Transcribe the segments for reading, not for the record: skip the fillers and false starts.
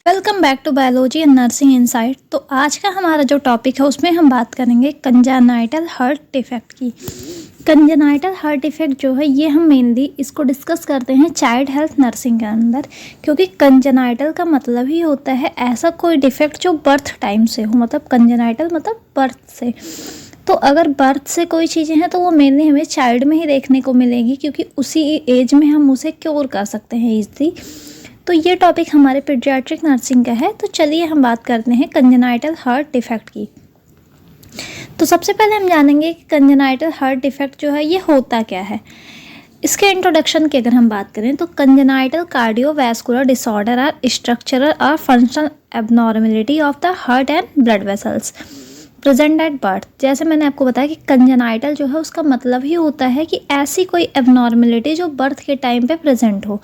Welcome back to biology and nursing insight. तो आज का हमारा जो टॉपिक है उसमें हम बात करेंगे कंजेनाइटल हार्ट डिफेक्ट की। कंजेनाइटल हार्ट डिफेक्ट जो है ये हम मेनली इसको डिस्कस करते हैं चाइल्ड हेल्थ नर्सिंग के अंदर, क्योंकि कंजेनाइटल का मतलब ही होता है ऐसा कोई डिफेक्ट जो बर्थ टाइम से हो। मतलब कंजेनाइटल मतलब बर्थ से। तो अगर बर्थ से कोई चीज़ें हैं तो वो मेनली हमें चाइल्ड में ही देखने को मिलेगी, क्योंकि उसी एज में हम उसे क्योर कर सकते हैं ईजिली। तो ये टॉपिक हमारे पीडियाट्रिक नर्सिंग का है। तो चलिए हम बात करते हैं कंजेनाइटल हार्ट डिफेक्ट की। तो सबसे पहले हम जानेंगे कि कंजेनाइटल हार्ट डिफेक्ट जो है ये होता क्या है। इसके इंट्रोडक्शन की अगर हम बात करें तो congenital cardiovascular disorder are structural और functional abnormality of the heart and blood vessels present at birth. जैसे मैंने आपको बताया कि कंजेनाइटल जो है उसका मतलब ही होता है कि ऐसी कोई एबनॉर्मेलिटी जो बर्थ के टाइम पे प्रेजेंट हो।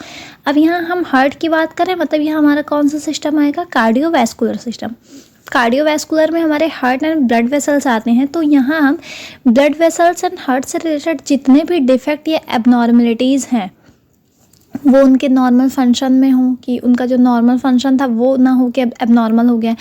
अब यहाँ हम हार्ट की बात करें, मतलब यहाँ हमारा कौन सा सिस्टम आएगा, कार्डियोवैस्कुलर सिस्टम। कार्डियोवैस्कुलर में हमारे हार्ट एंड ब्लड वेसल्स आते हैं। तो यहाँ हम ब्लड वेसल्स एंड हार्ट से रिलेटेड जितने भी डिफेक्ट या एबनॉर्मेलिटीज़ हैं वो उनके नॉर्मल फंक्शन में हो, कि उनका जो नॉर्मल फंक्शन था वो ना हो कि अब एबनॉर्मल हो गया,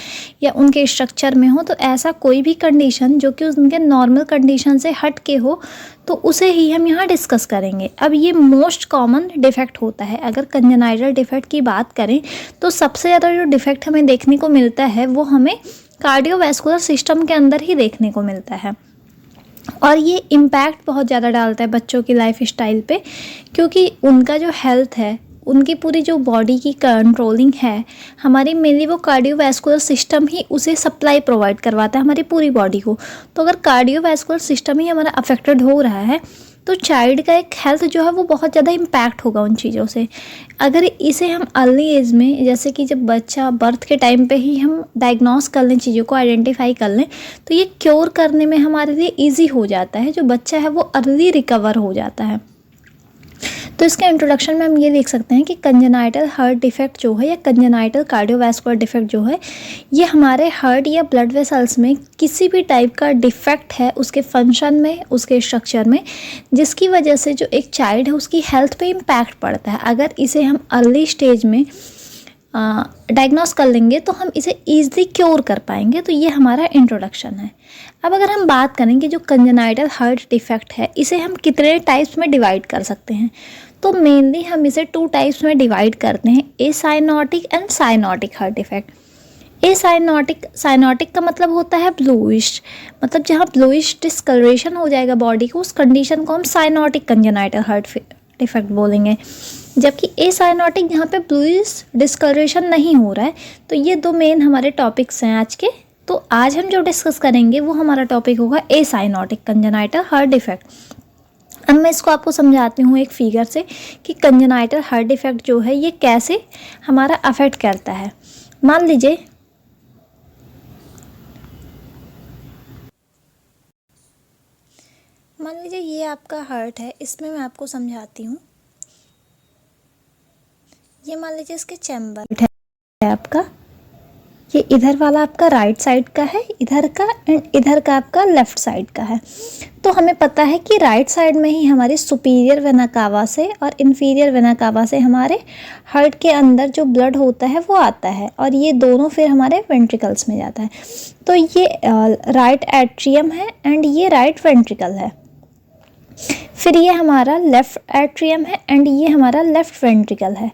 या उनके स्ट्रक्चर में हो। तो ऐसा कोई भी कंडीशन जो कि उनके नॉर्मल कंडीशन से हट के हो तो उसे ही हम यहाँ डिस्कस करेंगे। अब ये मोस्ट कॉमन डिफेक्ट होता है। अगर कंजेनाइटल डिफेक्ट की बात करें तो सबसे ज़्यादा जो डिफेक्ट हमें देखने को मिलता है वो हमें कार्डियोवैस्कुलर सिस्टम के अंदर ही देखने को मिलता है। और ये इम्पैक्ट बहुत ज़्यादा डालता है बच्चों की लाइफ स्टाइल पे, क्योंकि उनका जो हेल्थ है, उनकी पूरी जो बॉडी की कंट्रोलिंग है हमारी, मेनली वो कार्डियोवैस्कुलर सिस्टम ही उसे सप्लाई प्रोवाइड करवाता है हमारी पूरी बॉडी को। तो अगर कार्डियोवैस्कुलर सिस्टम ही हमारा अफेक्टेड हो रहा है तो चाइल्ड का एक हेल्थ जो है वो बहुत ज़्यादा इम्पैक्ट होगा उन चीज़ों से। अगर इसे हम अर्ली एज में, जैसे कि जब बच्चा बर्थ के टाइम पे ही हम डायग्नोस कर लें, चीज़ों को आइडेंटिफाई कर लें, तो ये क्योर करने में हमारे लिए ईजी हो जाता है। जो बच्चा है वो अर्ली रिकवर हो जाता है। तो इसके इंट्रोडक्शन में हम ये देख सकते हैं कि कंजेनाइटल हार्ट डिफेक्ट जो है या कंजेनाइटल कार्डियोवैस्कुलर डिफेक्ट जो है ये हमारे हार्ट या ब्लड वेसल्स में किसी भी टाइप का डिफेक्ट है उसके फंक्शन में, उसके स्ट्रक्चर में, जिसकी वजह से जो एक चाइल्ड है उसकी हेल्थ पे इम्पैक्ट पड़ता है। अगर इसे हम अर्ली स्टेज में डायग्नोस कर लेंगे तो हम इसे ईजिली क्योर कर पाएंगे। तो ये हमारा इंट्रोडक्शन है। अब अगर हम बात करें कि जो कंजेनाइटल हार्ट डिफेक्ट है इसे हम कितने टाइप्स में डिवाइड कर सकते हैं, तो मेनली हम इसे 2 टाइप्स में डिवाइड करते हैं, acyanotic and cyanotic heart defect. Cyanotic का मतलब होता है ब्लूइश, मतलब जहाँ ब्लूइश डिस्कलरेशन हो जाएगा बॉडी को, उस कंडीशन को हम साइनोटिक कंजेनाइटल हार्ट डिफेक्ट बोलेंगे। जबकि एसाइनोटिक जहाँ पे ब्लूइश डिस्कलरेशन नहीं हो रहा है। तो ये 2 मेन हमारे टॉपिक्स हैं आज के। तो आज हम जो डिस्कस करेंगे वो हमारा टॉपिक होगा एसाइनोटिक कंजेनाइटल हार्ट डिफेक्ट। अब मैं इसको आपको समझाती हूँ एक फिगर से कि कंजेनाइटल हार्ट डिफेक्ट जो है ये कैसे हमारा अफेक्ट करता है। मान लीजिए ये आपका हार्ट है, इसमें मैं आपको समझाती हूँ। ये मान लीजिए इसके चैम्बर है आपका, ये इधर वाला आपका राइट साइड का है, इधर का, एंड इधर का आपका लेफ्ट साइड का है। तो हमें पता है कि राइट साइड में ही हमारे सुपीरियर वेना कावा से और इन्फीरियर वेना कावा से हमारे हार्ट के अंदर जो ब्लड होता है वो आता है, और ये दोनों फिर हमारे वेंट्रिकल्स में जाता है। तो ये राइट एट्रियम है एंड ये राइट वेंट्रिकल है। फिर ये हमारा लेफ्ट एट्रियम है एंड ये हमारा लेफ्ट वेंट्रिकल है।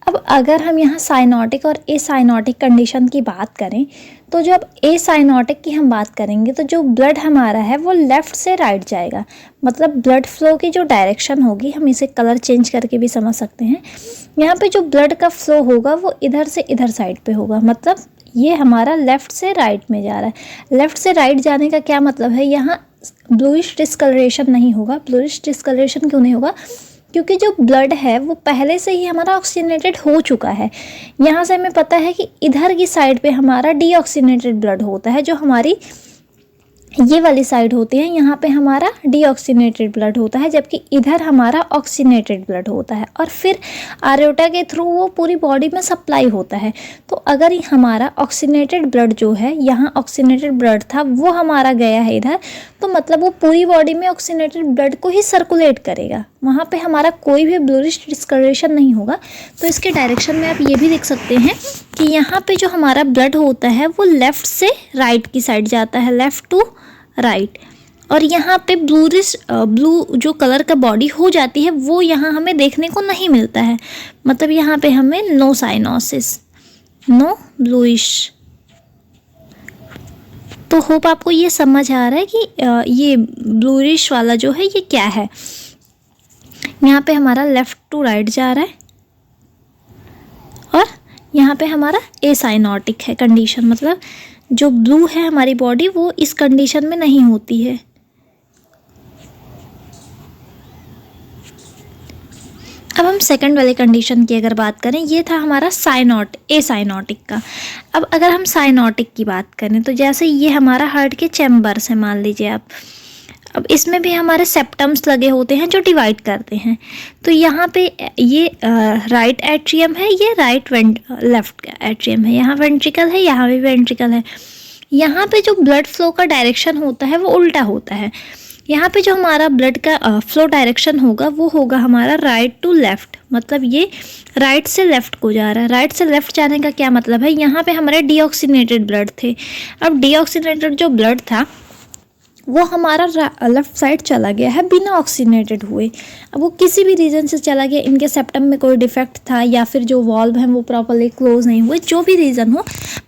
अब अगर हम यहाँ साइनोटिक और एसाइनोटिक कंडीशन की बात करें तो जब एसाइनोटिक की हम बात करेंगे तो जो ब्लड हमारा है वो लेफ़्ट से राइट जाएगा। मतलब ब्लड फ्लो की जो डायरेक्शन होगी, हम इसे कलर चेंज करके भी समझ सकते हैं। यहाँ पे जो ब्लड का फ्लो होगा वो इधर से इधर साइड पे होगा। मतलब ये हमारा लेफ़्ट से राइट में जा रहा है। लेफ़्ट से राइट जाने का क्या मतलब है, यहाँ ब्लूइश डिस्कलरेशन नहीं होगा। ब्लूइश डिस्कलरेशन क्यों नहीं होगा, क्योंकि जो ब्लड है वो पहले से ही हमारा ऑक्सीजनेटेड हो चुका है। यहाँ से हमें पता है कि इधर की साइड पे हमारा डीऑक्सीजनेटेड ब्लड होता है, जो हमारी ये वाली साइड होती है, यहाँ पे हमारा डीऑक्सीजनेटेड ब्लड होता है, जबकि इधर हमारा ऑक्सीजनेटेड ब्लड होता है, और फिर आर्योटा के थ्रू वो पूरी बॉडी में सप्लाई होता है। तो अगर हमारा ऑक्सीजनेटेड ब्लड जो है, यहाँ ऑक्सीजनेटेड ब्लड था वो हमारा गया है इधर, तो मतलब वो पूरी बॉडी में ऑक्सीजनेटेड ब्लड को ही सर्कुलेट करेगा, वहाँ पे हमारा कोई भी ब्लूइश डिस्कलरेशन नहीं होगा। तो इसके डायरेक्शन में आप ये भी देख सकते हैं कि यहाँ पे जो हमारा ब्लड होता है वो लेफ़्ट से राइट की साइड जाता है, लेफ़्ट टू राइट, और यहाँ पे ब्लू जो कलर का बॉडी हो जाती है वो यहाँ हमें देखने को नहीं मिलता है, मतलब यहाँ पे हमें नो साइनोसिस, नो ब्लूइश। तो होप आपको ये समझ आ रहा है कि ये ब्लूइश वाला जो है ये क्या है। यहाँ पे हमारा लेफ़्ट टू राइट जा रहा है और यहाँ पे हमारा एसाइनोटिक है कंडीशन, मतलब जो ब्लू है हमारी बॉडी वो इस कंडीशन में नहीं होती है। अब हम सेकंड वाले कंडीशन की अगर बात करें, ये था हमारा एसाइनोटिक का। अब अगर हम साइनोटिक की बात करें तो जैसे ये हमारा हार्ट के चैम्बर्स हैं, मान लीजिए आप, अब इसमें भी हमारे सेप्टम्स लगे होते हैं जो डिवाइड करते हैं। तो यहाँ पे ये राइट एट्रियम है, ये लेफ्ट एट्रियम है, यहाँ वेंट्रिकल है, यहाँ भी वेंट्रिकल है। यहाँ पे जो ब्लड फ्लो का डायरेक्शन होता है वो उल्टा होता है। यहाँ पे जो हमारा ब्लड का फ्लो डायरेक्शन होगा वो होगा हमारा राइट टू लेफ़्ट, मतलब ये राइट से लेफ़्ट को जा रहा है। राइट से लेफ़्ट जाने का क्या मतलब है, यहाँ पे हमारे डीऑक्सीनेटेड ब्लड थे। अब डीऑक्सीनेटेड जो ब्लड था वो हमारा लेफ़्ट साइड चला गया है बिना ऑक्सीनेटेड हुए। अब वो किसी भी रीज़न से चला गया, इनके सेप्टम में कोई डिफेक्ट था या फिर जो वॉल्व हैं वो प्रॉपर्ली क्लोज नहीं हुए, जो भी रीज़न हो,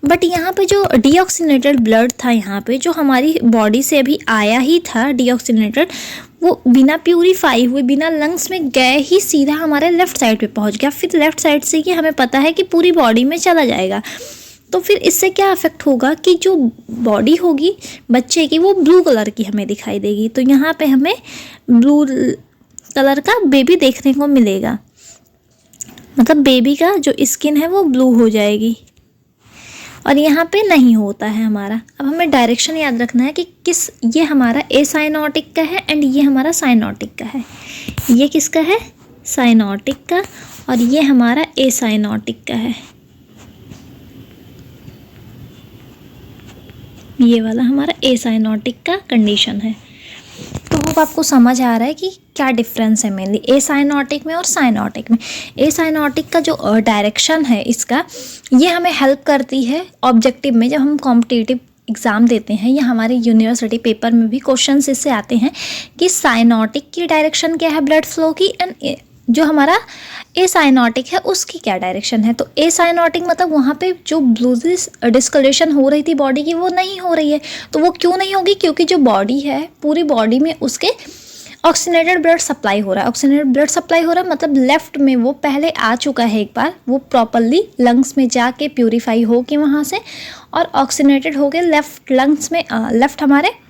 बट यहाँ पे जो डीऑक्सीनेटेड ब्लड था, यहाँ पे जो हमारी बॉडी से अभी आया ही था डीऑक्सीनेटेड, वो बिना प्यूरीफाई हुए, बिना लंग्स में गए ही सीधा हमारे लेफ़्ट साइड पे पहुँच गया। फिर लेफ़्ट साइड से ही हमें पता है कि पूरी बॉडी में चला जाएगा। तो फिर इससे क्या अफेक्ट होगा कि जो बॉडी होगी बच्चे की वो ब्लू कलर की हमें दिखाई देगी। तो यहाँ पे हमें ब्लू कलर का बेबी देखने को मिलेगा, मतलब बेबी का जो स्किन है वो ब्लू हो जाएगी, और यहाँ पे नहीं होता है हमारा। अब हमें डायरेक्शन याद रखना है कि ये हमारा एसाइनोटिक का है एंड ये हमारा साइनोटिक का है। ये किसका है, साइनोटिक का, और ये हमारा एसाइनोटिक का है। ये वाला हमारा एसाइनोटिक का कंडीशन है। तो होप आपको समझ आ रहा है कि क्या डिफरेंस है मेनली एसाइनोटिक में और साइनोटिक में। एसाइनोटिक का जो डायरेक्शन है इसका, ये हमें हेल्प करती है ऑब्जेक्टिव में, जब हम कॉम्पिटिटिव एग्ज़ाम देते हैं या हमारे यूनिवर्सिटी पेपर में भी क्वेश्चंस इससे आते हैं कि साइनोटिक की डायरेक्शन क्या है ब्लड फ्लो की, एंड जो हमारा एसाइनोटिक है उसकी क्या डायरेक्शन है। तो एसाइनोटिक मतलब वहाँ पे जो ब्लूइश डिस्कलरेशन हो रही थी बॉडी की वो नहीं हो रही है। तो वो क्यों नहीं होगी, क्योंकि जो बॉडी है पूरी बॉडी में उसके ऑक्सीनेटेड ब्लड सप्लाई हो रहा है। ऑक्सीनेटेड ब्लड सप्लाई हो रहा है मतलब लेफ़्ट में वो पहले आ चुका है एक बार, वो प्रॉपरली लंग्स में जाके प्यूरीफाई हो के वहाँ से, और ऑक्सीनेटेड हो के लेफ़्ट लंग्स में लेफ़्ट हमारे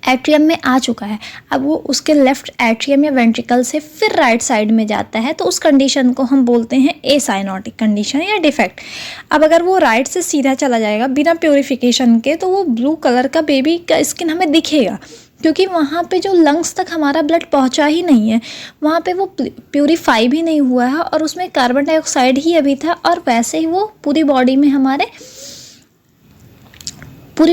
एट्रियम में आ चुका है। अब वो उसके लेफ़्ट एट्रियम या वेंट्रिकल से फिर राइट साइड में जाता है, तो उस कंडीशन को हम बोलते हैं एसाइनोटिक कंडीशन या डिफेक्ट। अब अगर वो राइट से सीधा चला जाएगा बिना प्योरीफिकेशन के, तो वो ब्लू कलर का बेबी का स्किन हमें दिखेगा, क्योंकि वहाँ पे जो लंग्स तक हमारा ब्लड पहुँचा ही नहीं है, वहाँ पे वो प्यूरीफाई भी नहीं हुआ है और उसमें कार्बन डाइऑक्साइड ही अभी था, और वैसे ही वो पूरी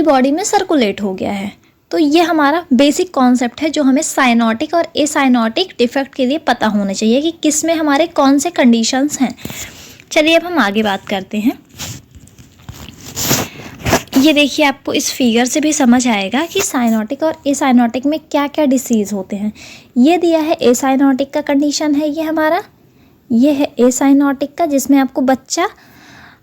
बॉडी में सर्कुलेट हो गया है। तो ये हमारा बेसिक कॉन्सेप्ट है जो हमें साइनोटिक और एसाइनोटिक डिफेक्ट के लिए पता होना चाहिए कि किस में हमारे कौन से कंडीशंस हैं। चलिए अब हम आगे बात करते हैं। ये देखिए, आपको इस फिगर से भी समझ आएगा कि साइनोटिक और एसाइनोटिक में क्या क्या डिसीज़ होते हैं। ये दिया है एसाइनोटिक का कंडीशन है, ये हमारा, ये है एसाइनोटिक का जिसमें आपको बच्चा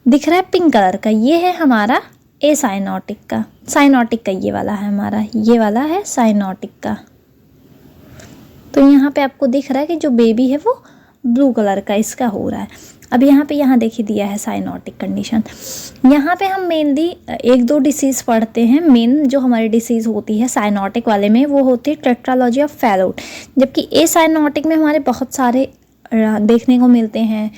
दिख रहा है पिंक कलर का, ये है हमारा एसाइनोटिक का। साइनोटिक का ये वाला है हमारा, ये वाला है साइनोटिक का। तो यहाँ पे आपको दिख रहा है कि जो बेबी है वो ब्लू कलर का इसका हो रहा है। अब यहाँ देखिए दिया है साइनोटिक कंडीशन। यहाँ पे हम मेनली एक दो डिसीज़ पढ़ते हैं। मेन जो हमारी डिसीज़ होती है साइनोटिक वाले में वो होती है टेट्रालॉजी ऑफ फैलोट, जबकि एसाइनोटिक में हमारे बहुत सारे देखने को मिलते हैं।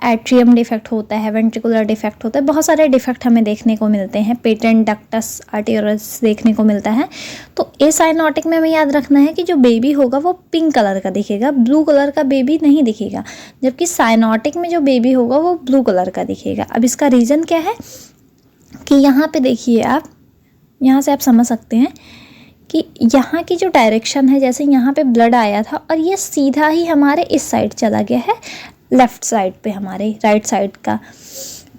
एट्रियम डिफेक्ट होता है, वेंट्रिकुलर डिफेक्ट होता है, बहुत सारे डिफेक्ट हमें देखने को मिलते हैं। पेटेंट डक्टस आर्टेरियोलस देखने को मिलता है। तो एसाइनोटिक में हमें याद रखना है कि जो बेबी होगा वो पिंक कलर का दिखेगा, ब्लू कलर का बेबी नहीं दिखेगा, जबकि साइनोटिक में जो बेबी होगा वो ब्लू कलर का दिखेगा। अब इसका रीज़न क्या है कि यहाँ पे देखिए आप, यहाँ से आप समझ सकते हैं कि यहाँ की जो डायरेक्शन है, जैसे यहाँ पे ब्लड आया था और ये सीधा ही हमारे इस साइड चला गया है, लेफ़्ट साइड पे हमारे राइट साइड का।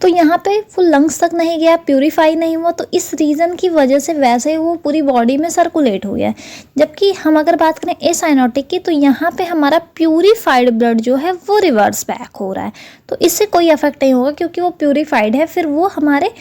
तो यहाँ पे वो लंग्स तक नहीं गया, प्यूरीफाई नहीं हुआ, तो इस रीज़न की वजह से वैसे वो पूरी बॉडी में सर्कुलेट हो गया है। जबकि हम अगर बात करें एसाइनोटिक की, तो यहाँ पे हमारा प्यूरीफाइड ब्लड जो है वो रिवर्स बैक हो रहा है, तो इससे कोई इफेक्ट नहीं होगा क्योंकि वो प्यूरीफाइड है। फिर वो हमारे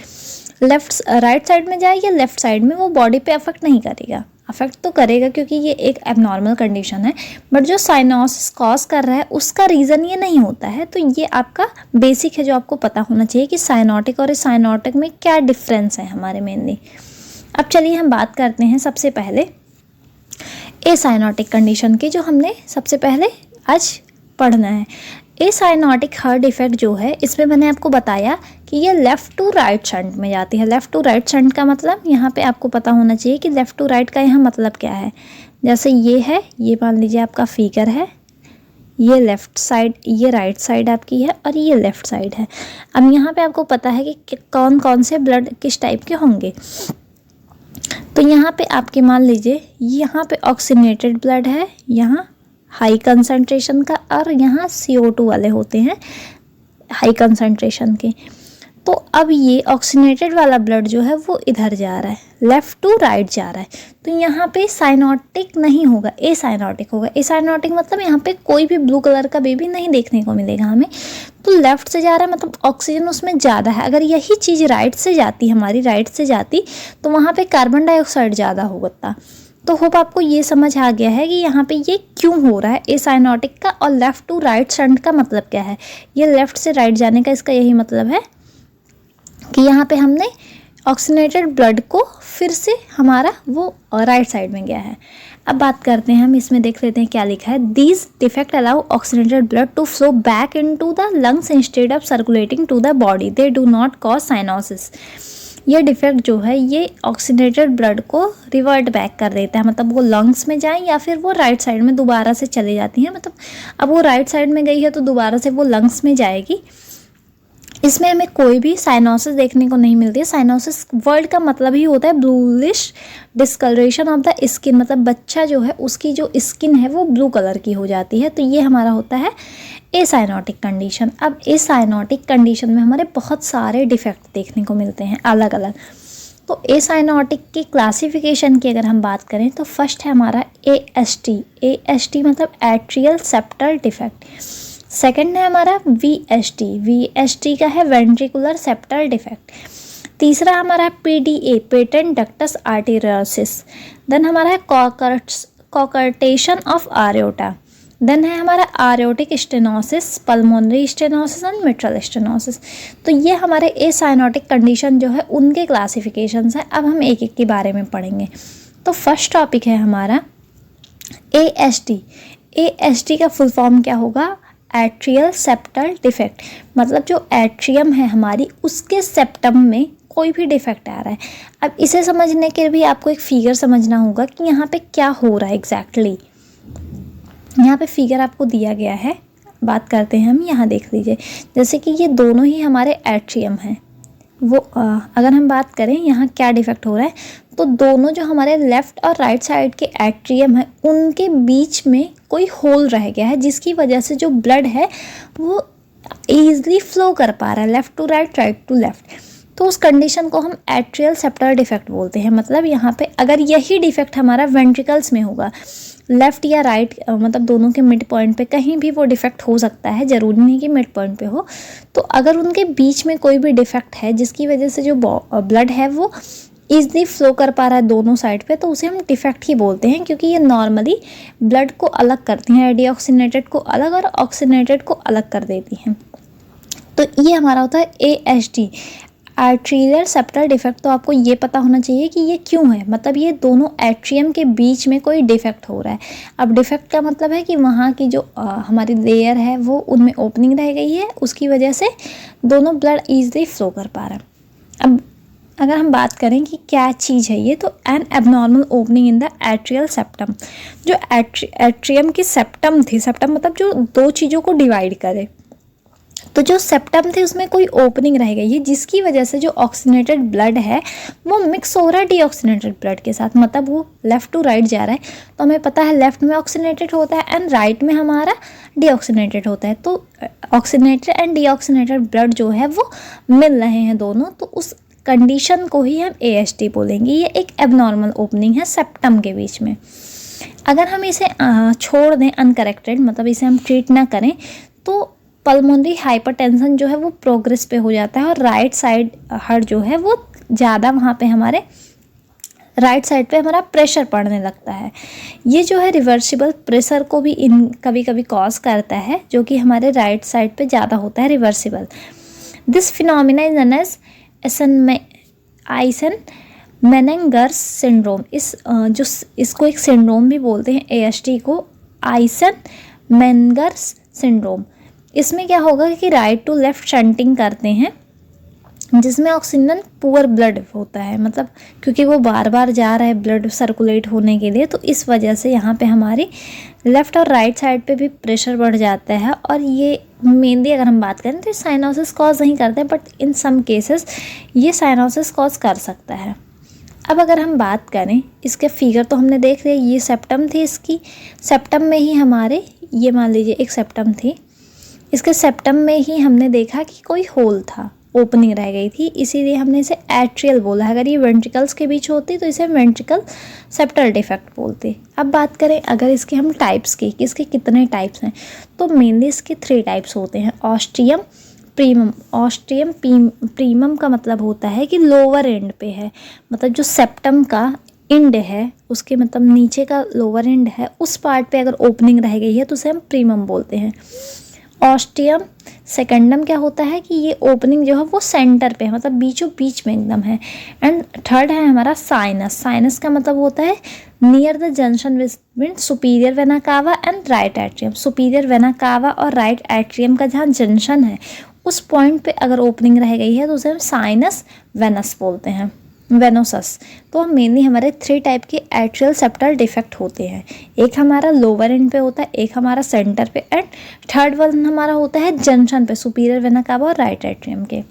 राइट साइड में जाए या लेफ्ट साइड में, वो बॉडी पे अफेक्ट नहीं करेगा। अफेक्ट तो करेगा क्योंकि ये एक एबनॉर्मल कंडीशन है, बट जो साइनोसिस कॉज कर रहा है उसका रीज़न ये नहीं होता है। तो ये आपका बेसिक है जो आपको पता होना चाहिए कि साइनोटिक और एसाइनोटिक में क्या डिफरेंस है हमारे मेनली। अब चलिए हम बात करते हैं सबसे पहले एसाइनोटिक कंडीशन की, जो हमने सबसे पहले आज पढ़ना है। एसाइनोटिक हार्ट डिफेक्ट जो है, इसमें मैंने आपको बताया कि ये लेफ़्ट टू राइट शंट में जाती है। लेफ़्ट टू राइट शंट का मतलब यहाँ पे आपको पता होना चाहिए कि लेफ़्ट टू राइट का यहाँ मतलब क्या है। जैसे ये है, ये मान लीजिए आपका फिगर है, ये लेफ़्ट साइड, ये राइट साइड आपकी है और ये लेफ़्ट साइड है। अब यहाँ पे आपको पता है कि कौन कौन से ब्लड किस टाइप के होंगे। तो यहाँ पे आपके मान लीजिए यहाँ पे ऑक्सीनेटेड ब्लड है, यहाँ हाई कंसंट्रेशन का, और यहाँ CO2 वाले होते हैं हाई कंसंट्रेशन के। तो अब ये ऑक्सीनेटेड वाला ब्लड जो है वो इधर जा रहा है, लेफ़्ट टू राइट जा रहा है, तो यहाँ पे साइनोटिक नहीं होगा, एसाइनोटिक होगा। एसाइनोटिक मतलब यहाँ पे कोई भी ब्लू कलर का बेबी नहीं देखने को मिलेगा हमें। तो लेफ़्ट से जा रहा है मतलब ऑक्सीजन उसमें ज़्यादा है। अगर यही चीज़ राइट से जाती, हमारी राइट से जाती, तो वहाँ पे कार्बन डाइऑक्साइड ज़्यादा होता। तो होप आपको ये समझ आ गया है कि यहाँ पे ये क्यों हो रहा है एसाइनोटिक का, और लेफ़्ट टू राइट शंट का मतलब क्या है। ये लेफ़्ट से राइट जाने का इसका यही मतलब है कि यहाँ पे हमने ऑक्सीनेटेड ब्लड को फिर से हमारा वो राइट साइड में गया है। अब बात करते हैं हम, इसमें देख लेते हैं क्या लिखा है। These defect allow oxygenated blood to flow back into the lungs instead of circulating to the body, they do not cause cyanosis. ये डिफेक्ट जो है ये ऑक्सीनेटेड ब्लड को रिवर्ट बैक कर देता है, मतलब वो लंग्स में जाए या फिर वो राइट साइड में दोबारा से चले जाती हैं। मतलब अब वो राइट साइड में गई है तो दोबारा से वो लंग्स में जाएगी। इसमें हमें कोई भी साइनोसिस देखने को नहीं मिलती है। साइनोसिस वर्ड का मतलब ही होता है bluish discolouration of the skin, मतलब बच्चा जो है उसकी जो स्किन है वो ब्लू कलर की हो जाती है। तो ये हमारा होता है एसाइनोटिक कंडीशन। अब एसाइनोटिक कंडीशन में हमारे बहुत सारे डिफेक्ट देखने को मिलते हैं अलग अलग। तो एसाइनोटिक की क्लासिफिकेशन की अगर हम बात करें तो फर्स्ट है हमारा AST। AST मतलब एट्रियल सेप्टल डिफेक्ट। सेकंड है हमारा VST। VST का है वेंट्रिकुलर सेप्टल डिफेक्ट। तीसरा हमारा है PDA, patent ductus arteriosus. Then हमारा है कॉकर्टेशन ऑफ आर्योटा। देन है हमारा aortic stenosis, pulmonary stenosis and mitral stenosis. तो ये हमारे एसाइनोटिक कंडीशन जो है उनके क्लासिफिकेशंस हैं। अब हम एक एक के बारे में पढ़ेंगे। तो फर्स्ट टॉपिक है हमारा AST। AST का फुल फॉर्म क्या होगा? एट्रियल सेप्टल डिफेक्ट, मतलब जो एट्रियम है हमारी उसके सेप्टम में कोई भी डिफेक्ट आ रहा है। अब इसे समझने के लिए भी आपको एक फिगर समझना होगा कि यहाँ पे क्या हो रहा है एग्जैक्टली। यहाँ पे फिगर आपको दिया गया है, बात करते हैं हम। यहाँ देख लीजिए, जैसे कि ये दोनों ही हमारे एट्रियम हैं। वो अगर हम बात करें यहाँ क्या डिफेक्ट हो रहा है, तो दोनों जो हमारे लेफ़्ट और राइट साइड के एट्रियम हैं उनके बीच में कोई होल रह गया है, जिसकी वजह से जो ब्लड है वो ईजिली फ्लो कर पा रहा है left to right, right to left. तो उस कंडीशन को हम एट्रियल सेप्टल डिफेक्ट बोलते हैं। मतलब यहाँ पे अगर यही डिफेक्ट हमारा वेंट्रिकल्स में होगा, लेफ़्ट या राइट, मतलब दोनों के मिड पॉइंट पे कहीं भी वो डिफेक्ट हो सकता है, ज़रूरी नहीं कि मिड पॉइंट पे हो। तो अगर उनके बीच में कोई भी डिफेक्ट है जिसकी वजह से जो ब्लड है वो ईजिली फ्लो कर पा रहा है दोनों साइड पे, तो उसे हम डिफेक्ट ही बोलते हैं, क्योंकि ये नॉर्मली ब्लड को अलग करती हैं, डीऑक्सीनेटेड को अलग और ऑक्सीनेटेड को अलग कर देती हैं। तो ये हमारा होता है ASD, आर्टेरियल सेप्टल डिफेक्ट। तो आपको ये पता होना चाहिए कि ये क्यों है, मतलब ये दोनों एट्रियम के बीच में कोई डिफेक्ट हो रहा है। अब डिफेक्ट का मतलब है कि वहाँ की जो हमारी लेयर है वो उनमें ओपनिंग रह गई है, उसकी वजह से दोनों ब्लड ईजिली फ्लो कर पा रहा है। अब अगर हम बात करें कि क्या चीज़ है ये, तो N abnormal opening in the atrial septum. जो एट्रियम की सेप्टम थी, सेप्टम मतलब जो दो चीज़ों को डिवाइड करे, तो जो सेप्टम थे उसमें कोई ओपनिंग रह गई है, जिसकी वजह से जो ऑक्सीजनेटेड ब्लड है वो मिक्स हो रहा है डीऑक्सीजनेटेड ब्लड के साथ, मतलब वो लेफ़्ट टू राइट जा रहा है। तो हमें पता है लेफ़्ट में ऑक्सीजनेटेड होता है एंड राइट में हमारा डीऑक्सीजनेटेड होता है। तो ऑक्सीजनेटेड एंड डीऑक्सीजनेटेड ब्लड जो है वो मिल रहे हैं दोनों, तो उस कंडीशन को ही हम AST बोलेंगे। ये एक एबनॉर्मल ओपनिंग है सेप्टम के बीच में। अगर हम इसे छोड़ दें अनकरेक्टेड, मतलब इसे हम ट्रीट ना करें, तो पल्मोनरी हाइपरटेंशन जो है वो प्रोग्रेस पे हो जाता है और राइट साइड हार्ट जो है वो ज़्यादा वहाँ पे हमारे राइट साइड पे हमारा प्रेशर पड़ने लगता है। ये जो है रिवर्सिबल प्रेशर को भी कभी कभी कॉज करता है, जो कि हमारे राइट साइड पे ज़्यादा होता है reversible. This phenomena is known as Eisenmenger's syndrome. इसको एक सिंड्रोम भी बोलते हैं, AST को आइसन-मेनेंगर्स सिंड्रोम। इसमें क्या होगा कि राइट टू लेफ़्ट शंटिंग करते हैं, जिसमें ऑक्सीजन पुअर ब्लड होता है, मतलब क्योंकि वो बार बार जा रहा है ब्लड सर्कुलेट होने के लिए, तो इस वजह से यहाँ पे हमारी लेफ़्ट और राइट साइड पे भी प्रेशर बढ़ जाता है। और ये मेनली अगर हम बात करें तो साइनोसिस कॉज नहीं करते, बट इन सम केसेस ये साइनोसिस कॉज कर सकता है। अब अगर हम बात करें इसके फिगर, तो हमने देख लिया ये सेप्टम थी, इसकी सेप्टम में ही हमारे, ये मान लीजिए एक सेप्टम थी, इसके सेप्टम में ही हमने देखा कि कोई होल था, ओपनिंग रह गई थी, इसीलिए हमने इसे एट्रियल बोला। अगर ये वेंट्रिकल्स के बीच होती तो इसे वेंट्रिकल सेप्टल डिफेक्ट बोलते। अब बात करें अगर इसके हम टाइप्स की, कि इसके कितने टाइप्स हैं, तो मेनली इसके 3 टाइप्स होते हैं। ऑस्टियम प्रीमम। ऑस्टियम प्रीमम का मतलब होता है कि लोअर एंड पे है, मतलब जो सेप्टम का एंड है उसके मतलब नीचे का लोअर एंड है, उस पार्ट पे अगर ओपनिंग रह गई है तो उसे हम प्रीमम बोलते हैं। ऑस्टियम सेकेंडम क्या होता है कि ये ओपनिंग जो है वो सेंटर पे है, मतलब बीचों बीच में एकदम है। एंड थर्ड है हमारा साइनस। साइनस का मतलब होता है near the junction between superior vena cava and right atrium. Superior vena cava और राइट एट्रियम का जहाँ जंक्शन है उस पॉइंट पे अगर ओपनिंग रह गई है तो उसे हम साइनस वेनस बोलते हैं, वेनोसस। तो मेनली हमारे 3 टाइप के एट्रियल सेप्टल डिफेक्ट होते हैं। एक हमारा लोअर एंड पे होता है, एक हमारा सेंटर पे, एंड थर्ड वन हमारा होता है जंक्शन पे, सुपीरियर वेना कावा और राइट एट्रियम के।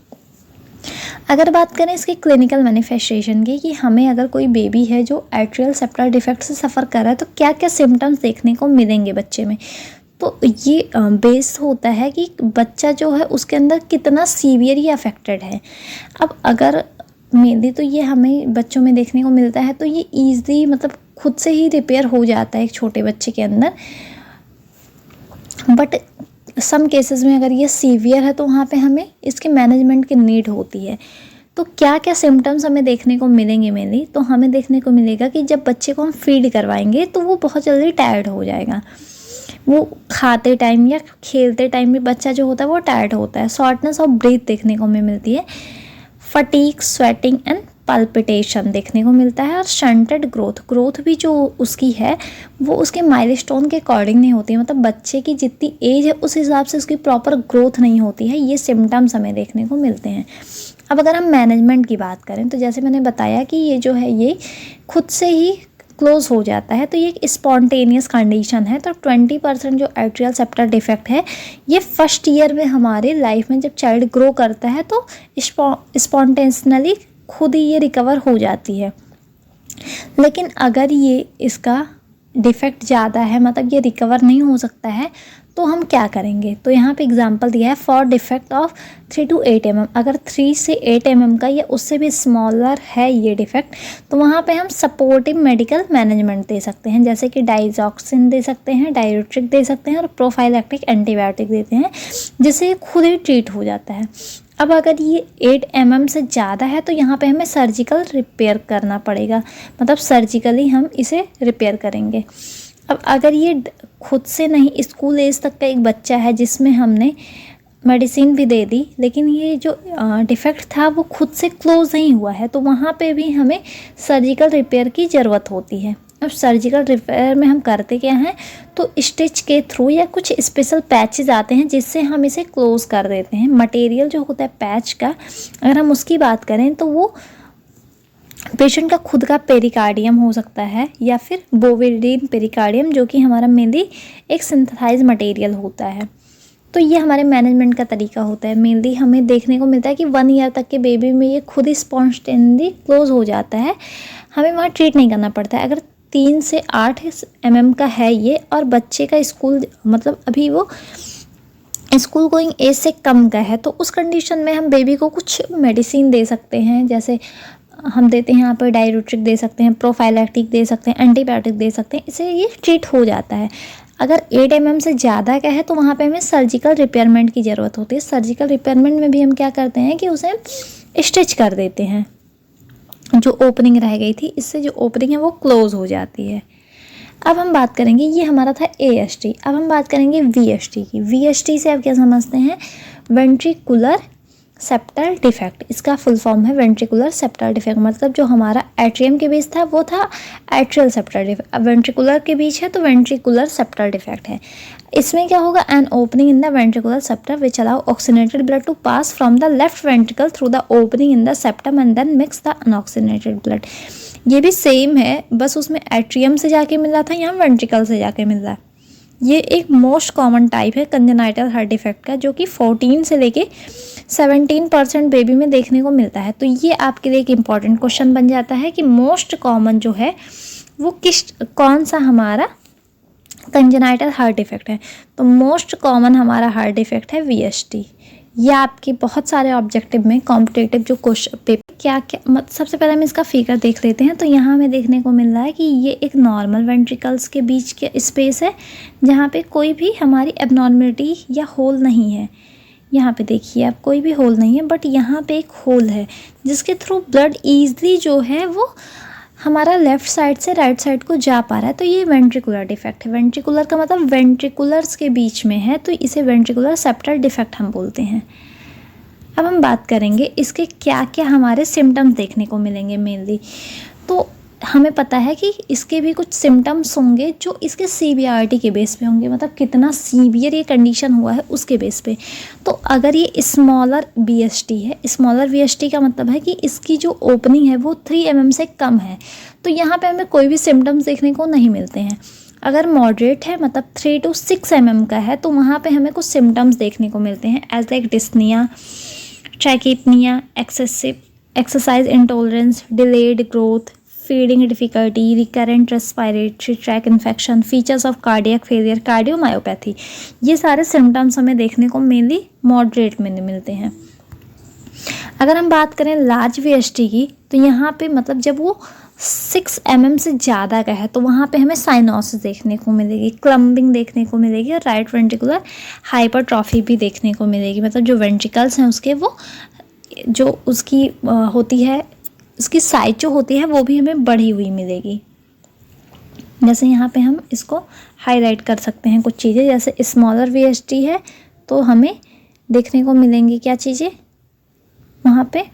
अगर बात करें इसकी क्लिनिकल मैनिफेस्टेशन की, कि हमें अगर कोई बेबी है जो एट्रियल सेप्टल डिफेक्ट से सफ़र कर रहा है तो क्या क्या सिम्टम्स देखने को मिलेंगे बच्चे में, तो ये बेस होता है कि बच्चा जो है उसके अंदर कितना सीवियरली अफेक्टेड है। अब अगर मेनली तो ये हमें बच्चों में देखने को मिलता है तो ये ईज़िली, मतलब खुद से ही रिपेयर हो जाता है एक छोटे बच्चे के अंदर, बट सम केसेस में अगर ये सीवियर है तो वहाँ पे हमें इसके मैनेजमेंट की नीड होती है। तो क्या क्या सिम्टम्स हमें देखने को मिलेंगे मेनली, तो हमें देखने को मिलेगा कि जब बच्चे को हम फीड करवाएंगे तो वो बहुत जल्दी टायर्ड हो जाएगा। वो खाते टाइम या खेलते टाइम भी बच्चा जो होता है वो टायर्ड होता है। शॉर्टनेस ऑफ ब्रीथ देखने को हमें मिलती है। फटीग, स्वेटिंग एंड पल्पिटेशन देखने को मिलता है। और शंटेड ग्रोथ भी जो उसकी है वो उसके माइलस्टोन के अकॉर्डिंग नहीं होती है, मतलब बच्चे की जितनी एज है उस हिसाब से उसकी प्रॉपर ग्रोथ नहीं होती है। ये सिम्टम्स हमें देखने को मिलते हैं। अब अगर हम मैनेजमेंट की बात करें तो जैसे मैंने बताया कि ये जो है ये खुद से ही क्लोज हो जाता है, तो ये एक स्पॉन्टेनियस कंडीशन है। तो 20% जो एट्रियल सेप्टल डिफेक्ट है ये फर्स्ट ईयर में हमारे लाइफ में जब चाइल्ड ग्रो करता है तो स्पॉन्टेनियसली खुद ही ये रिकवर हो जाती है। लेकिन अगर ये इसका डिफेक्ट ज़्यादा है, मतलब ये रिकवर नहीं हो सकता है, तो हम क्या करेंगे, तो यहाँ पे एग्जांपल दिया है for defect of 3 to 8 mm। अगर 3 से 8 mm का या उससे भी स्मॉलर है ये डिफेक्ट, तो वहाँ पे हम सपोर्टिव मेडिकल मैनेजमेंट दे सकते हैं, जैसे कि डाइजॉक्सिन दे सकते हैं, डायरेटिक दे सकते हैं और प्रोफाइलैक्टिक एंटीबायोटिक देते हैं, जिससे खुद ही ट्रीट हो जाता है। अब अगर ये 8 mm से ज़्यादा है तो यहाँ पे हमें सर्जिकल रिपेयर करना पड़ेगा, मतलब सर्जिकली हम इसे रिपेयर करेंगे। अब अगर ये खुद से नहीं, स्कूल एज तक का एक बच्चा है जिसमें हमने मेडिसिन भी दे दी, लेकिन ये जो डिफेक्ट था वो खुद से क्लोज नहीं हुआ है, तो वहाँ पे भी हमें सर्जिकल रिपेयर की ज़रूरत होती है। अब सर्जिकल रिपेयर में हम करते क्या हैं, तो स्टिच के थ्रू या कुछ स्पेशल पैचेस आते हैं जिससे हम इसे क्लोज कर देते हैं। मटेरियल जो होता है पैच का, अगर हम उसकी बात करें तो वो पेशेंट का खुद का पेरिकार्डियम हो सकता है या फिर बोविडिन पेरिकार्डियम, जो कि हमारा मेनली एक सिंथेसाइज मटेरियल होता है। तो ये हमारे मैनेजमेंट का तरीका होता है। मेनली हमें देखने को मिलता है कि 1 ईयर तक के बेबी में ये खुद ही स्पॉन्टेनियसली क्लोज हो जाता है, हमें वहाँ ट्रीट नहीं करना पड़ता है। अगर 3 से 8 mm का है ये और बच्चे का स्कूल मतलब अभी वो स्कूल गोइंग एज से कम का है, तो उस कंडीशन में हम बेबी को कुछ मेडिसिन दे सकते हैं। जैसे हम देते हैं यहाँ पर डायरेटिक दे सकते हैं, प्रोफाइलैक्टिक दे सकते हैं, एंटीबायोटिक दे सकते हैं, इससे ये ट्रीट हो जाता है। अगर 8 mm से ज़्यादा का है तो वहाँ पे हमें सर्जिकल रिपेयरमेंट की ज़रूरत होती है। सर्जिकल रिपेयरमेंट में भी हम क्या करते हैं कि उसे स्टिच कर देते हैं, जो ओपनिंग रह गई थी इससे जो ओपनिंग है वो क्लोज़ हो जाती है। अब हम बात करेंगे, ये हमारा था AST। अब हम बात करेंगे VST की। VST से आप क्या समझते हैं? Ventricular septal defect. इसका फुल फॉर्म है वेंट्रिकुलर सेप्टल डिफेक्ट। मतलब जो हमारा एट्रियम के बीच था वो था एट्रियल सेप्टल डिफेक्ट, अब वेंट्रिकुलर के बीच है तो वेंट्रिकुलर सेप्टल डिफेक्ट है। इसमें क्या होगा? An opening in the ventricular septum which allow oxygenated blood to pass from the left ventricle through the opening in the septum and then mix the unoxygenated blood. ये भी same है, बस उसमें atrium से जाके मिल रहा था, यहाँ वेंट्रिकल से जाके मिल रहा है। ये एक मोस्ट कॉमन टाइप है कंजेनाइटल हार्ट डिफेक्ट का, जो कि 14 से लेके 17% बेबी में देखने को मिलता है। तो ये आपके लिए एक इम्पॉर्टेंट क्वेश्चन बन जाता है कि मोस्ट कॉमन जो है वो कौन सा हमारा कंजेनाइटल हार्ट डिफेक्ट है। तो मोस्ट कॉमन हमारा हार्ट डिफेक्ट है VST। ये आपके बहुत सारे ऑब्जेक्टिव में कॉम्पिटिटिव जो क्वेश्चन पेपर क्या सबसे पहले हम इसका फिगर देख लेते हैं। तो यहाँ हमें देखने को मिल रहा है कि ये एक नॉर्मल वेंट्रिकल्स के बीच के स्पेस है जहाँ पे कोई भी हमारी एबनॉर्मलिटी या होल नहीं है। यहाँ पे देखिए आप, कोई भी होल नहीं है, बट यहाँ पे एक होल है जिसके थ्रू ब्लड ईजली जो है वो हमारा लेफ़्ट साइड से राइट साइड को जा पा रहा है। तो ये वेंट्रिकुलर डिफेक्ट है। वेंट्रिकुलर का मतलब वेंट्रिकुलर्स के बीच में है, तो इसे वेंट्रिकुलर सेप्टल डिफेक्ट हम बोलते हैं। अब हम बात करेंगे इसके क्या क्या हमारे सिम्टम्स देखने को मिलेंगे मेनली। तो हमें पता है कि इसके भी कुछ सिम्टम्स होंगे जो इसके सीवियरिटी के बेस पे होंगे, मतलब कितना सीवियर ये कंडीशन हुआ है उसके बेस पे। तो अगर ये स्मॉलर VST है, स्मॉलर VST का मतलब है कि इसकी जो ओपनिंग है वो 3 mm से कम है, तो यहाँ पे हमें कोई भी सिम्टम्स देखने को नहीं मिलते हैं। अगर मॉडरेट है मतलब 3 to 6 mm का है तो वहाँ पे हमें कुछ सिम्टम्स देखने को मिलते हैं as like dyspnoea, tachypnoea, excessive exercise intolerance, delayed growth, feeding difficulty, recurrent respiratory tract infection, features of cardiac failure, cardiomyopathy. ये सारे सिम्टम्स हमें देखने को मेनली मॉडरेट में मिलते हैं। अगर हम बात करें लार्ज VST की, तो यहाँ पे मतलब जब वो 6 mm से ज़्यादा का है तो वहाँ पे हमें साइनोसिस देखने को मिलेगी, क्लम्बिंग देखने को मिलेगी और राइट वेंट्रिकुलर हाइपरट्रॉफी भी देखने को मिलेगी। मतलब जो वेंट्रिकल्स हैं उसके वो जो उसकी होती है, उसकी साइज जो होती है वो भी हमें बढ़ी हुई मिलेगी। जैसे यहाँ पे हम इसको हाईलाइट कर सकते हैं कुछ चीज़ें। जैसे स्मॉलर VST है तो हमें देखने को मिलेंगी क्या चीज़ें वहाँ पे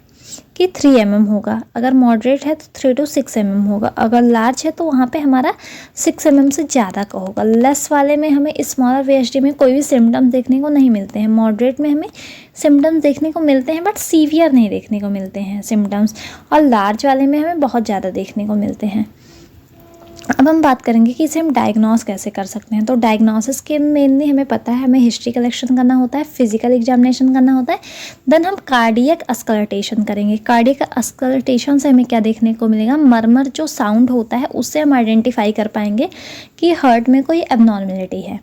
कि 3 mm होगा, अगर मॉडरेट है तो 3 to 6 mm होगा, अगर लार्ज है तो वहाँ पे हमारा 6 mm से ज़्यादा का होगा। लेस वाले में हमें स्मॉलर VST में कोई भी सिम्टम्स देखने को नहीं मिलते हैं। मॉडरेट में हमें सिम्टम्स देखने को मिलते हैं बट सीवियर नहीं देखने को मिलते हैं सिम्टम्स, और लार्ज वाले में हमें बहुत ज़्यादा देखने को मिलते हैं। अब हम बात करेंगे कि इसे हम डायग्नोस कैसे कर सकते हैं। तो डायग्नोसिस के मेनली हमें पता है, हमें हिस्ट्री कलेक्शन करना होता है, फिजिकल एग्जामिनेशन करना होता है, देन हम कार्डियक अस्कल्टेशन करेंगे। कार्डियक अस्कल्टेशन से हमें क्या देखने को मिलेगा? मरमर जो साउंड होता है उससे हम आइडेंटिफाई कर पाएंगे कि हार्ट में कोई एबनॉर्मेलिटी है।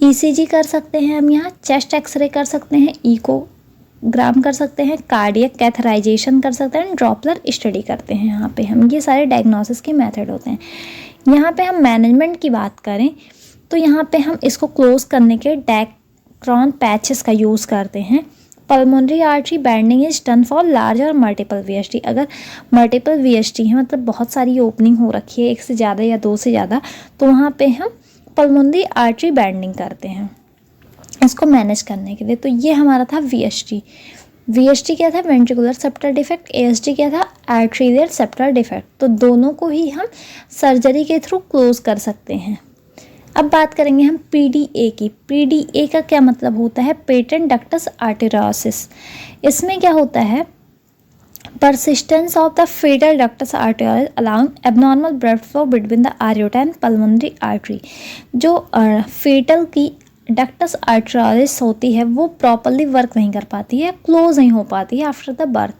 ECG कर सकते हैं हम यहाँ, चेस्ट एक्सरे कर सकते हैं, इकोग्राम कर सकते हैं, कार्डियक कैथराइजेशन कर सकते हैं, ड्रॉपलर स्टडी करते हैं यहाँ पे हम। ये सारे डायग्नोसिस के मेथड होते हैं। यहाँ पे हम मैनेजमेंट की बात करें तो यहाँ पे हम इसको क्लोज करने के डैक्रॉन पैचेस का यूज़ करते हैं। Pulmonary artery banding is done for large or multiple VST। अगर मल्टीपल VST है मतलब बहुत सारी ओपनिंग हो रखी है, 1 से ज़्यादा या 2 से ज़्यादा, तो वहाँ पे हम पल्मोनरी आर्टरी बैंडिंग करते हैं इसको मैनेज करने के लिए। तो ये हमारा था VST क्या था? Ventricular septal defect. AST क्या था? Arterial septal defect. तो दोनों को ही हम सर्जरी के थ्रू क्लोज कर सकते हैं। अब बात करेंगे हम PDA की। PDA का क्या मतलब होता है? Patent ductus arteriosus. इसमें क्या होता है? persistence of the fetal ductus arteriosus allowing abnormal blood flow between the aorta and pulmonary artery। जो fetal की डक्टस आर्टरारिस होती है वो प्रॉपरली वर्क नहीं कर पाती है, क्लोज नहीं हो पाती है आफ्टर द बर्थ।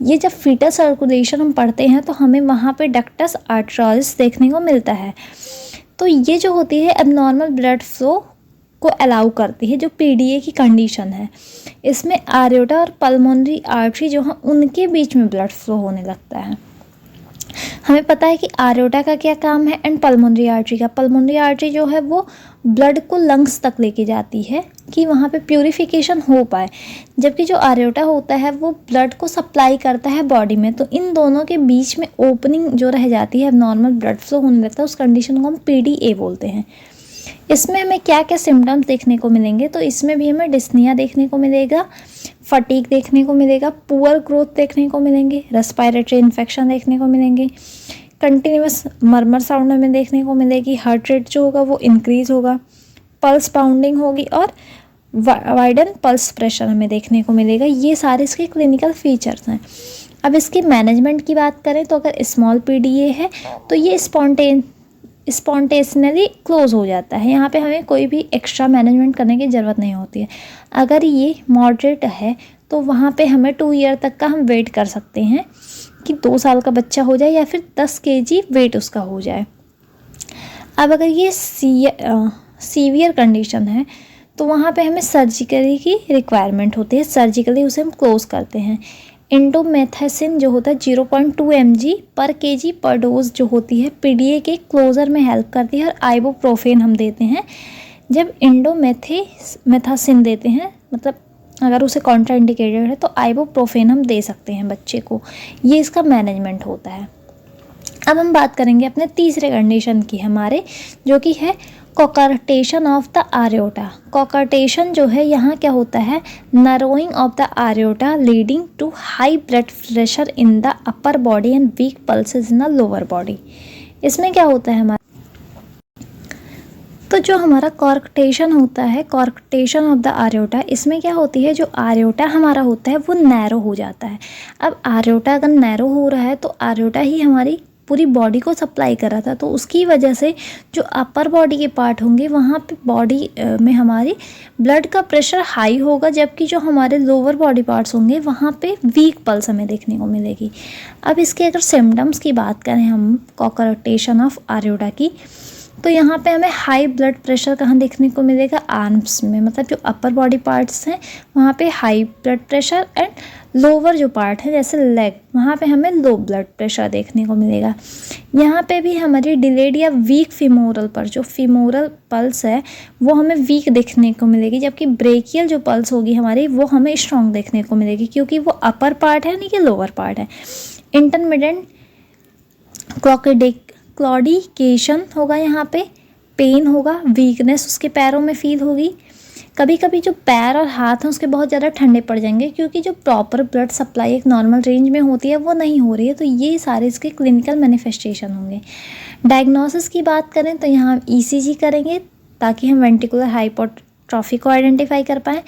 ये जब फीटल सर्कुलेशन हम पढ़ते हैं तो हमें वहाँ पे डक्टस आर्टरारिस देखने को मिलता है। तो ये जो होती है एबनॉर्मल ब्लड फ्लो को अलाउ करती है, जो पीडीए की कंडीशन है। इसमें आर्योटा और पल्मोनरी आर्टरी जो है उनके बीच में ब्लड फ्लो होने लगता है। हमें पता है कि आर्योटा का क्या काम है एंड पल्मोनरी आर्टरी का। पल्मोनरी आर्टरी जो है वो ब्लड को लंग्स तक लेके जाती है कि वहाँ पे प्यूरिफिकेशन हो पाए, जबकि जो आर्योटा होता है वो ब्लड को सप्लाई करता है बॉडी में। तो इन दोनों के बीच में ओपनिंग जो रह जाती है, नॉर्मल ब्लड फ्लो होने लगता है, उस कंडीशन को हम पीडीए बोलते हैं। इसमें हमें क्या क्या सिम्टम्स देखने को मिलेंगे, तो इसमें भी हमें डिस्निया देखने को मिलेगा, फटीग देखने को मिलेगा, पुअर ग्रोथ देखने को मिलेंगे, रेस्पिरेटरी इन्फेक्शन देखने को मिलेंगे, कंटिन्यूस मरमर साउंड हमें देखने को मिलेगी, हार्ट रेट जो होगा वो इंक्रीज़ होगा, पल्स पाउंडिंग होगी और वाइडन पल्स प्रेशर हमें देखने को मिलेगा। ये सारे इसके क्लिनिकल फीचर्स हैं। अब इसके मैनेजमेंट की बात करें तो अगर स्मॉल पीडीए है तो ये स्पॉन्टेनियसली क्लोज हो जाता है, यहाँ पे हमें कोई भी एक्स्ट्रा मैनेजमेंट करने की ज़रूरत नहीं होती है। अगर ये मॉडरेट है तो वहाँ पे हमें 2 ईयर तक का हम वेट कर सकते हैं कि 2 साल का बच्चा हो जाए या फिर 10 kg वेट उसका हो जाए। अब अगर ये सीवियर कंडीशन है तो वहाँ पे हमें सर्जिकली की रिक्वायरमेंट होती है, सर्जिकली उसे हम क्लोज करते हैं। इंडोमेथासिन जो होता है 0.2 mg पर kg पर डोज जो होती है पीडीए के क्लोजर में हेल्प करती है, और आइबोप्रोफेन हम देते हैं जब इंडोमेथासिन देते हैं, मतलब अगर उसे कॉन्ट्राइंडिकेटेड है तो आइबोप्रोफेन हम दे सकते हैं बच्चे को। ये इसका मैनेजमेंट होता है। अब हम बात करेंगे अपने तीसरे कंडीशन की हमारे, जो कि है कोकर्टेशन ऑफ द आर्योटा। कोकर्टेशन जो है यहाँ क्या होता है, narrowing of the aorta leading to high blood pressure in the upper body and weak pulses in the lower body. इसमें क्या होता है हमारा, तो जो हमारा कॉर्कटेशन होता है, कॉर्कटेशन ऑफ द आर्योटा, इसमें क्या होती है, जो आर्योटा हमारा होता है वो नैरो हो जाता है। अब आर्योटा अगर नैरो हो रहा है तो आर्योटा ही हमारी पूरी बॉडी को सप्लाई कर रहा था, तो उसकी वजह से जो अपर बॉडी के पार्ट होंगे वहाँ पे बॉडी में हमारी ब्लड का प्रेशर हाई होगा, जबकि जो हमारे लोअर बॉडी पार्ट्स होंगे वहाँ पे वीक पल्स हमें देखने को मिलेगी। अब इसके अगर सिम्टम्स की बात करें हम कोकर्टेशन ऑफ आर्योटा की, तो यहाँ पे हमें हाई ब्लड प्रेशर कहाँ देखने को मिलेगा, आर्म्स में, मतलब जो अपर बॉडी पार्ट्स हैं वहाँ पे high blood pressure, and lower जो पार्ट है जैसे लेग, वहाँ पे हमें लो ब्लड प्रेशर देखने को मिलेगा। यहाँ पे भी हमारी डिलेड या वीक फीमोरल पर जो फीमोरल पल्स है वो हमें वीक देखने को मिलेगी, जबकि ब्रेकियल जो पल्स होगी हमारी वो हमें स्ट्रॉन्ग देखने को मिलेगी, क्योंकि वो अपर पार्ट है नहीं कि लोअर पार्ट है। इंटरमिटेंट क्लॉडिकेशन होगा, यहाँ पे पेन होगा, वीकनेस उसके पैरों में फील होगी। कभी कभी जो पैर और हाथ हैं उसके बहुत ज़्यादा ठंडे पड़ जाएंगे, क्योंकि जो प्रॉपर ब्लड सप्लाई एक नॉर्मल रेंज में होती है वो नहीं हो रही है। तो ये सारे इसके क्लिनिकल मैनिफेस्टेशन होंगे। डायग्नोसिस की बात करें तो यहाँ हम ईसीजी करेंगे ताकि हम वेंट्रिकुलर हाइपोट्रोफी को आइडेंटिफाई कर पाएँ।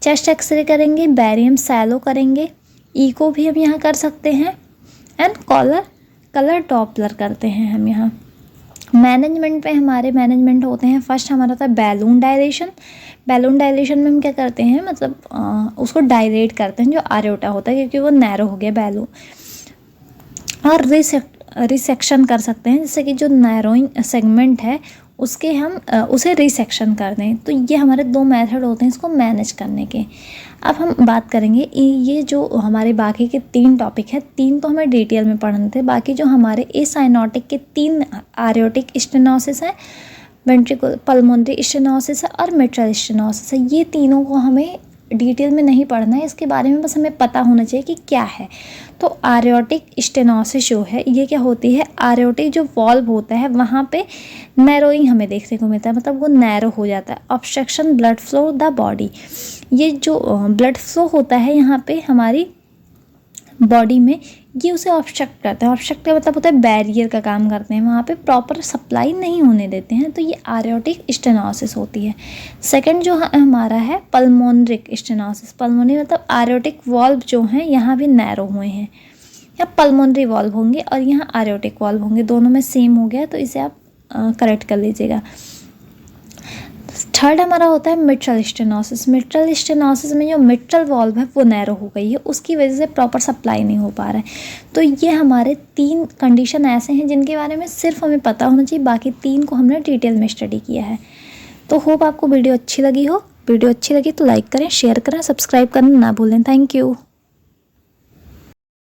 चेस्ट एक्सरे करेंगे, बैरियम सैलो करेंगे, ईको भी हम यहाँ कर सकते हैं, एंड कलर डॉपलर करते हैं हम यहाँ। मैनेजमेंट पे हमारे मैनेजमेंट होते हैं, फर्स्ट हमारा होता है बैलून डायलेशन। बैलून डायलेशन में हम क्या करते हैं, मतलब उसको डायलेट करते हैं जो आर्योटा होता है, क्योंकि वो नैरो हो गया बैलून, और रिसेक्शन कर सकते हैं, जैसे कि जो नैरोइंग सेगमेंट है उसके हम उसे रिसेक्शन कर दें। तो ये हमारे 2 मेथड होते हैं इसको मैनेज करने के। अब हम बात करेंगे ये जो हमारे बाकी के 3 टॉपिक हैं, 3 तो हमें डिटेल में पढ़ने थे, बाकी जो हमारे एसाइनोटिक के 3 आर्योटिक स्टेनोसिस हैं, वेंट्रिकुलर पल्मोनरी स्टेनोसिस है और मिट्रल स्टेनोसिस है, ये तीनों को हमें डिटेल में नहीं पढ़ना है, इसके बारे में बस हमें पता होना चाहिए कि क्या है। तो आर्योटिक स्टेनोसिस जो है ये क्या होती है, आर्योटिक जो वॉल्व होता है वहाँ पे नैरोइंग हमें देखने को मिलता है, मतलब वो नैरो हो जाता है। Obstruction blood flow the body, ये जो ब्लड फ्लो होता है यहाँ पे हमारी बॉडी में, ये उसे ऑब्स्ट्रक्ट करते हैं। ऑब्स्ट्रक्ट का मतलब होता है बैरियर का काम करते हैं, वहाँ पे प्रॉपर सप्लाई नहीं होने देते हैं, तो ये आर्योटिक स्टेनोसिस होती है। सेकंड जो हमारा है पल्मोनरिक स्टेनोसिस, पल्मोनरी मतलब आर्योटिक वॉल्व जो हैं यहाँ भी नैरो हुए हैं, या पल्मोनरी वॉल्व होंगे और यहाँ आर्योटिक वॉल्व होंगे, दोनों में सेम हो गया, तो इसे आप करेक्ट कर लीजिएगा। थर्ड हमारा होता है मिट्रल स्टेनोसिस। मिट्रल स्टेनोसिस में जो मिट्रल वॉल्व है वो नैरो हो गई है, उसकी वजह से प्रॉपर सप्लाई नहीं हो पा रहा है। तो ये हमारे 3 कंडीशन ऐसे हैं जिनके बारे में सिर्फ हमें पता होना चाहिए, बाकी 3 को हमने डिटेल में स्टडी किया है। तो होप आपको वीडियो अच्छी लगी हो। वीडियो अच्छी लगी तो लाइक करें, शेयर करें, सब्सक्राइब करना ना भूलें। Thank you.